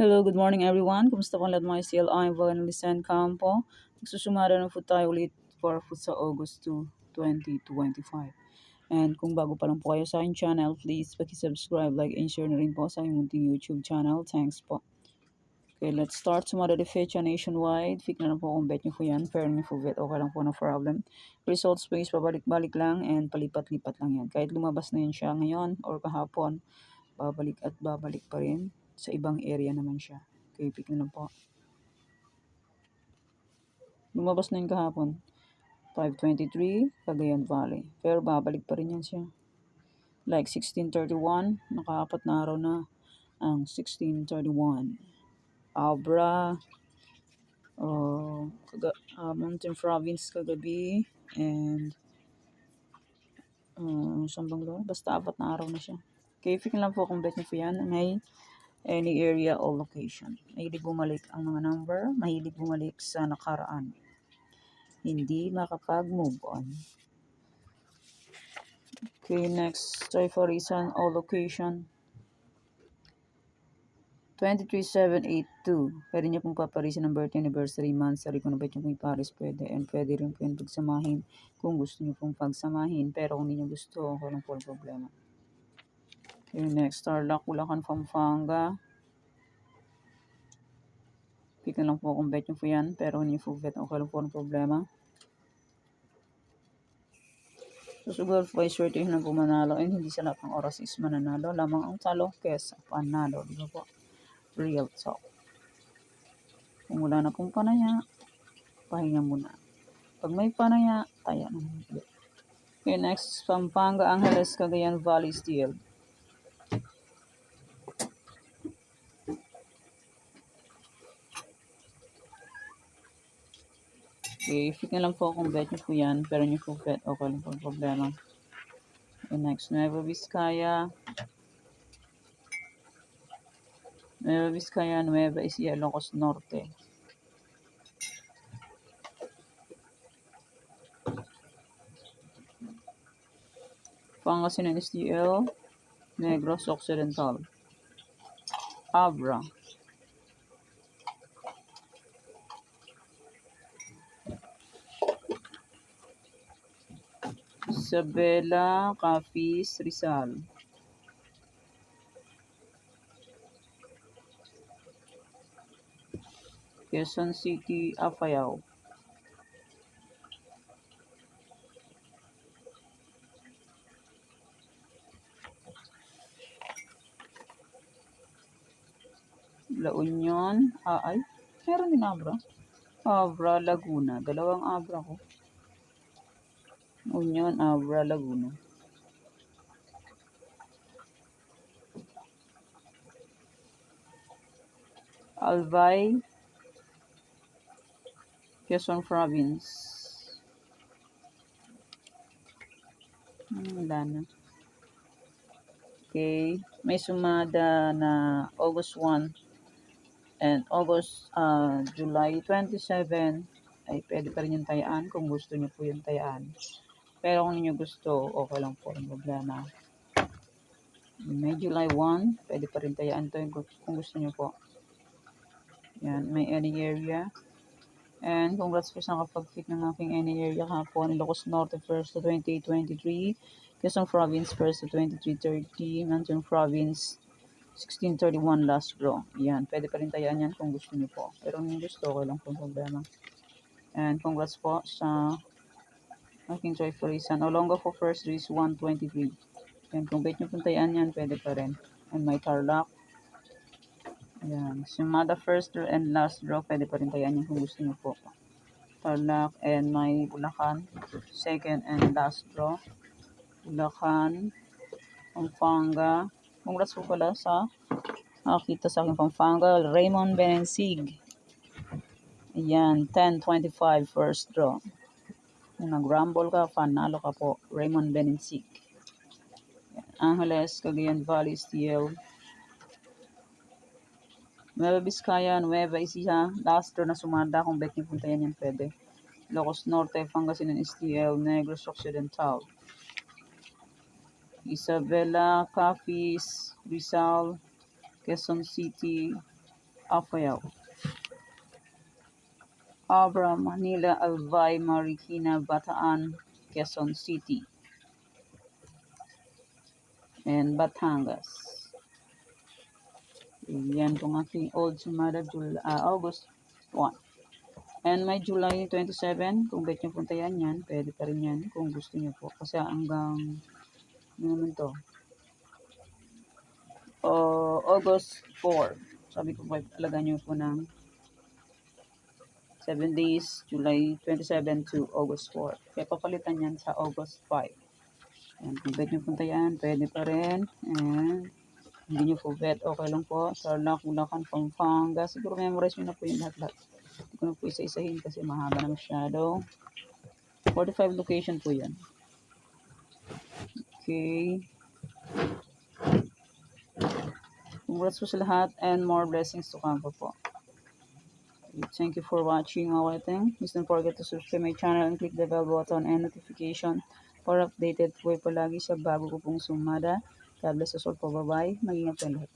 Hello, good morning everyone. Kumusta po lahat mga CL? I'm Valenlisan Campo. Nagsusumara na po tayo ulit for po sa August 2, 2025. And kung bago pa lang po kayo sa aking channel, please paki-subscribe, like, and share na rin po sa aking munting YouTube channel. Thanks po. Okay, let's start. Sumara de fecha nationwide. Fix na lang po kung bet nyo po yan. Fair nyo po bet. Okay lang po, no problem. Results po is pabalik-balik lang and palipat-lipat lang yan. Kahit lumabas na yan siya ngayon or kahapon, babalik at babalik pa rin. Sa ibang area naman siya. Okay, pick na lang po. Lumabas na yun kahapon. 523, Cagayan Valley. Pero babalik pa rin yan siya. Like 1631, nakaapat na araw na ang 1631. Abra, Mountain Province kagabi, and saan bang lugar? Basta apat na araw na siya. Okay, pick na lang po kung bet niyo po yan. May any area or location. Mahilig bumalik ang mga number, mahilig bumalik sa nakaraan. Hindi makapag-move on. Okay, next, try for reason or location. 23782. Pwede nyo pong paparisin ng birthday, anniversary, month, kung na bet nyo pong iparis, pwede. And pwede rin po yung pagsamahin kung gusto nyo pong pagsamahin. Pero kung hindi nyo gusto, walang po problema. Okay, next, Tarlac, Bulacan, Pampanga. Pick na lang po kung bet nyo po yan. Pero hindi po bet, okay lang po ang problema. Susugal po ay swerte na pumanalo and hindi sa lahat ng oras is mananalo. Lamang ang talo kesa panalo. Di ba po? Real talk. Kung wala na pong panaya, pahinga muna. Pag may panaya, taya na. Okay, next, Pampanga, Angeles, Cagayan Valley Steel. Okay, pick na lang po kung bet nyo po yan. Pero nyo po bet, okay lang po problema. Okay, next, Nueva Vizcaya. Nueva Vizcaya, Nueva Ecija, Ilocos Norte. Pangasinan STL, Negros Occidental. Abra. Isabela, Capiz, Rizal. Quezon City, Apayao. La Union, meron din Abra. Abra, Laguna. Dalawang Abra ko. Union, Abra, Laguna. Albay, Quezon Province. Wala na. Okay. May sumada na August 1 and July 27 ay pwede pa rin yung tayaan kung gusto nyo po yung tayaan. Pero kung niyo gusto, okay lang po ang problema. May July 1, pwede pa rin tayaan to kung gusto nyo po. Yan, may any area. And congrats po sa nakapag-fit ng aking any area kahapon. Ilocos Norte first to 2823. Quezon Province first to 2330. Mountain Province 1631 last draw. Yan, pwede pa rin tayaan yan kung gusto niyo po. Pero kung gusto, okay lang po problema. And congrats po sa aking try for reason. Olonga for first is 123. And kung bet nyo po tayaan yan, pwede pa rin. And may Tarlac. Ayan. Sumada first draw and last draw, pwede pa rin tayaan yan kung gusto nyo po. Tarlac and may Bulacan. Second and last draw. Bulacan. Pampanga. Congrats po pala sa nakakita sa aking Pampanga. Raymond Benensig. Ayan. 10-25 first draw. Kung nag-rumble ka, panalo ka po. Raymond Benensig. Angeles, Cagayan Valley Steel. Nueva Vizcaya, Nueva Ecija, last draw na sumada, kung bet niyo punta yan pwede. Ilocos Norte, Pangasinan STL, Negros Occidental. Isabela, Capiz, Rizal, Quezon City, Apayao, Abra, Manila, Albay, Marikina, Bataan, Quezon City, and Batangas. Yan pong aking old sumada August 1. And may July 27, kung bet nyo puntayan yan, pwede pa rin yan kung gusto nyo po. Kasi hanggang, ano naman to, August 4. Sabi ko, alaga nyo po ng 7 days, July 27 to August 4. Kaya papalitan yan sa August 5. And kung bet nyo puntayan, pwede pa rin. And hindi nyo po bet, okay lang po. Tarlac, Bulacan, Pampanga. Siguro memorize nyo na po yung lahat-lahat. Hindi ko na po isa-isahin kasi mahaba na masyado. 45 location po yan. Okay. Congrats po sa lahat and more blessings to come po. Thank you for watching our thing. Please don't forget to subscribe my channel and click the bell button and notification para updated po palagi sa bago ko pong sumada. God bless us all po. Bye-bye. Mag-ingat po lahat.